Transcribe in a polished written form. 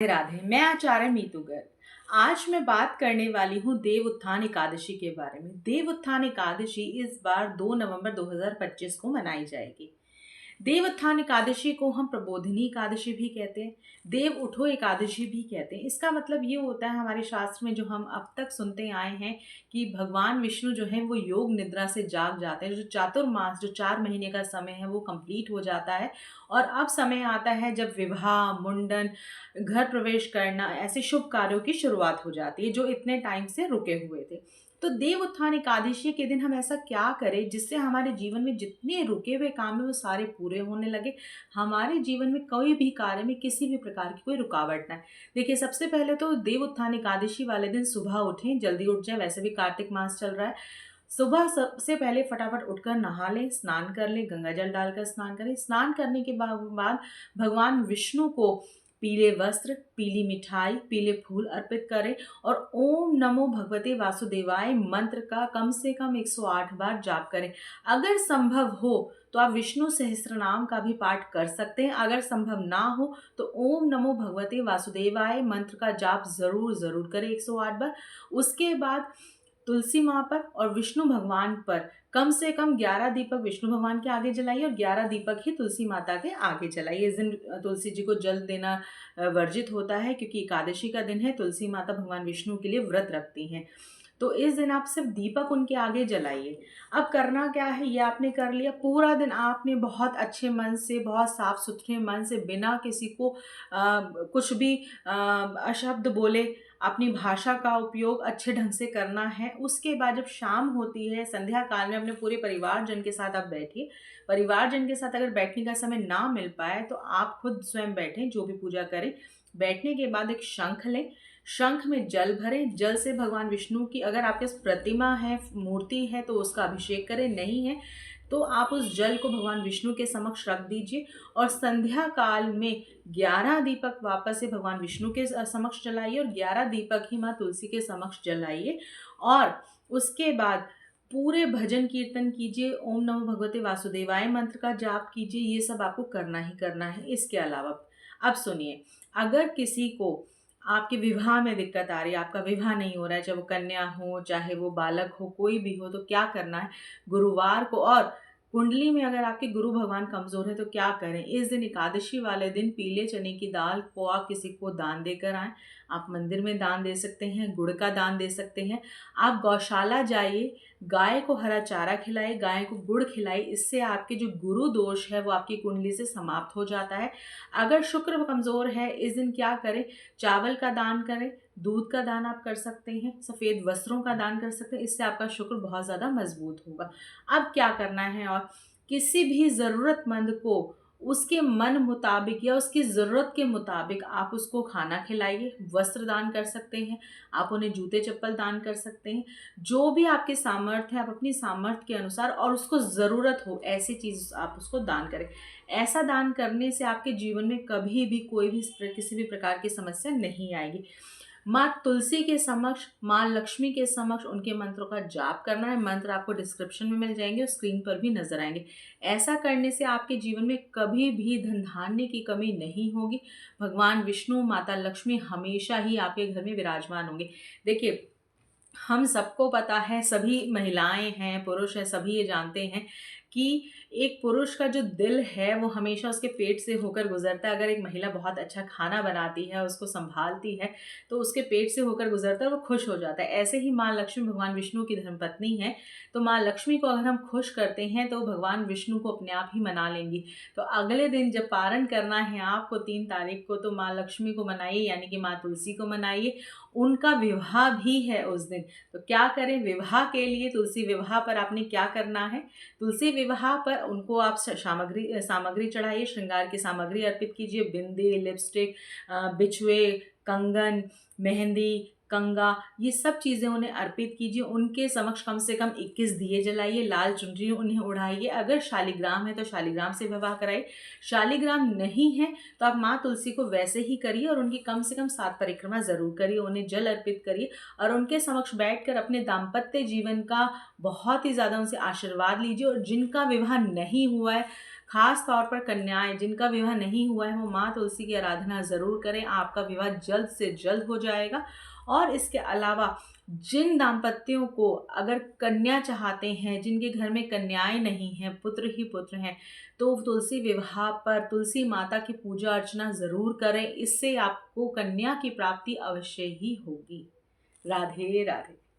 राधे, मैं आचार्य मीतू गर्ग। आज मैं बात करने वाली हूँ देव उत्थान एकादशी के बारे में। देव उत्थान एकादशी इस बार 2 नवंबर 2025 को मनाई जाएगी। देव उत्थान एकादशी को हम प्रबोधिनी एकादशी भी कहते हैं, देव उठो एकादशी भी कहते हैं। इसका मतलब ये होता है, हमारे शास्त्र में जो हम अब तक सुनते आए हैं कि भगवान विष्णु जो है वो योग निद्रा से जाग जाते हैं। जो चातुर्मास, जो 4 महीने का समय है, वो कंप्लीट हो जाता है और अब समय आता है जब विवाह, मुंडन, घर प्रवेश करना, ऐसे शुभ कार्यों की शुरुआत हो जाती है जो इतने टाइम से रुके हुए थे। तो देव उत्थान एकादशी के दिन हम ऐसा क्या करें जिससे हमारे जीवन में जितने रुके हुए काम है वो सारे पूरे होने लगे, हमारे जीवन में कोई भी कार्य में किसी भी प्रकार की कोई रुकावट ना है। देखिए, सबसे पहले तो देव उत्थान एकादशी वाले दिन सुबह उठें, जल्दी उठ जाएं। वैसे भी कार्तिक मास चल रहा है। सुबह सबसे पहले फटाफट उठकर नहा लें, स्नान कर लें, गंगा जल डालकर स्नान करें। स्नान करने के बाद भगवान विष्णु को पीले वस्त्र, पीली मिठाई, पीले फूल अर्पित करें और ओम नमो भगवते वासुदेवाय मंत्र का कम से कम 108 बार जाप करें। अगर संभव हो तो आप विष्णु सहस्त्रनाम का भी पाठ कर सकते हैं। अगर संभव ना हो तो ओम नमो भगवते वासुदेवाय मंत्र का जाप ज़रूर करें 108 बार। उसके बाद तुलसी माँ पर और विष्णु भगवान पर कम से कम 11 दीपक विष्णु भगवान के आगे जलाइए और 11 दीपक ही तुलसी माता के आगे जलाइए। इस दिन तुलसी जी को जल देना वर्जित होता है, क्योंकि एकादशी का दिन है। तुलसी माता भगवान विष्णु के लिए व्रत रखती हैं, तो इस दिन आप सिर्फ दीपक उनके आगे जलाइए। अब करना क्या है, ये आपने कर लिया। पूरा दिन आपने बहुत अच्छे मन से, बहुत साफ सुथरे मन से, बिना किसी को कुछ भी अशब्द बोले अपनी भाषा का उपयोग अच्छे ढंग से करना है। उसके बाद जब शाम होती है, संध्या काल में अपने पूरे परिवारजन के साथ आप बैठिए। परिवारजन के साथ अगर बैठने का समय ना मिल पाए तो आप खुद स्वयं बैठें, जो भी पूजा करें। बैठने के बाद एक शंख लें, शंख में जल भरें। जल से भगवान विष्णु की, अगर आपके पास प्रतिमा है, मूर्ति है, तो उसका अभिषेक करें। नहीं है तो आप उस जल को भगवान विष्णु के समक्ष रख दीजिए और संध्या काल में 11 दीपक वापस से भगवान विष्णु के समक्ष जलाइए और 11 दीपक ही माँ तुलसी के समक्ष जलाइए। और उसके बाद पूरे भजन कीर्तन कीजिए, ओम नमो भगवते वासुदेवाय मंत्र का जाप कीजिए। ये सब आपको करना ही करना है। इसके अलावा अब सुनिए, अगर किसी को आपके विवाह में दिक्कत आ रही है, आपका विवाह नहीं हो रहा है, चाहे वो कन्या हो चाहे वो बालक हो, कोई भी हो, तो क्या करना है, गुरुवार को, और कुंडली में अगर आपके गुरु भगवान कमजोर है तो क्या करें, इस दिन एकादशी वाले दिन पीले चने की दाल को आप किसी को दान देकर आएं। आप मंदिर में दान दे सकते हैं, गुड़ का दान दे सकते हैं। आप गौशाला जाइए, गाय को हरा चारा खिलाइए, गाय को गुड़ खिलाइए। इससे आपके जो गुरु दोष है वो आपकी कुंडली से समाप्त हो जाता है। अगर शुक्र कमजोर है, इस दिन क्या करें, चावल का दान करें, दूध का दान आप कर सकते हैं, सफ़ेद वस्त्रों का दान कर सकते हैं। इससे आपका शुक्र बहुत ज़्यादा मजबूत होगा। अब क्या करना है, और किसी भी ज़रूरतमंद को उसके मन मुताबिक या उसकी ज़रूरत के मुताबिक आप उसको खाना खिलाइए। वस्त्र दान कर सकते हैं, आप उन्हें जूते चप्पल दान कर सकते हैं। जो भी आपके सामर्थ्य है, आप अपनी सामर्थ्य के अनुसार और उसको ज़रूरत हो ऐसी चीज़ आप उसको दान करें। ऐसा दान करने से आपके जीवन में कभी भी कोई भी किसी भी प्रकार की समस्या नहीं आएगी। माँ तुलसी के समक्ष, माँ लक्ष्मी के समक्ष उनके मंत्रों का जाप करना है। मंत्र आपको डिस्क्रिप्शन में मिल जाएंगे और स्क्रीन पर भी नजर आएंगे। ऐसा करने से आपके जीवन में कभी भी धन धान्य की कमी नहीं होगी। भगवान विष्णु, माता लक्ष्मी हमेशा ही आपके घर में विराजमान होंगे। देखिए, हम सबको पता है, सभी महिलाएं हैं, पुरुष हैं, सभी ये जानते हैं कि एक पुरुष का जो दिल है वो हमेशा उसके पेट से होकर गुजरता है। अगर एक महिला बहुत अच्छा खाना बनाती है, उसको संभालती है, तो उसके पेट से होकर गुजरता है, वो खुश हो जाता है। ऐसे ही माँ लक्ष्मी भगवान विष्णु की धर्मपत्नी है, तो माँ लक्ष्मी को अगर हम खुश करते हैं तो भगवान विष्णु को अपने आप ही मना लेंगी। तो अगले दिन जब पारण करना है आपको 3 तारीख को, तो माँ लक्ष्मी को मनाइए, यानी कि माँ तुलसी को मनाइए। उनका विवाह भी है उस दिन, तो क्या करें, विवाह के लिए तुलसी विवाह पर आपने क्या करना है, तुलसी विवाह पर उनको आप सामग्री चढ़ाइए, श्रृंगार की सामग्री अर्पित कीजिए। बिंदी, लिपस्टिक, बिछुए, कंगन, मेहंदी, कंगा, ये सब चीज़ें उन्हें अर्पित कीजिए। उनके समक्ष कम से कम 21 दिए जलाइए, लाल चुनरी उन्हें उड़ाइए। अगर शालिग्राम है तो शालिग्राम से विवाह कराइए। शालिग्राम नहीं है तो आप माँ तुलसी को वैसे ही करिए और उनकी कम से कम 7 परिक्रमा ज़रूर करिए, उन्हें जल अर्पित करिए और उनके समक्ष बैठकर अपने दाम्पत्य जीवन का बहुत ही ज़्यादा उनसे आशीर्वाद लीजिए। और जिनका विवाह नहीं हुआ है, खास तौर पर कन्याएं जिनका विवाह नहीं हुआ है वो माँ तुलसी की आराधना ज़रूर करें, आपका विवाह जल्द से जल्द हो जाएगा। और इसके अलावा जिन दाम्पत्यों को अगर कन्या चाहते हैं, जिनके घर में कन्याएं नहीं हैं, पुत्र ही पुत्र हैं, तो तुलसी विवाह पर तुलसी माता की पूजा अर्चना ज़रूर करें, इससे आपको कन्या की प्राप्ति अवश्य ही होगी। राधे राधे।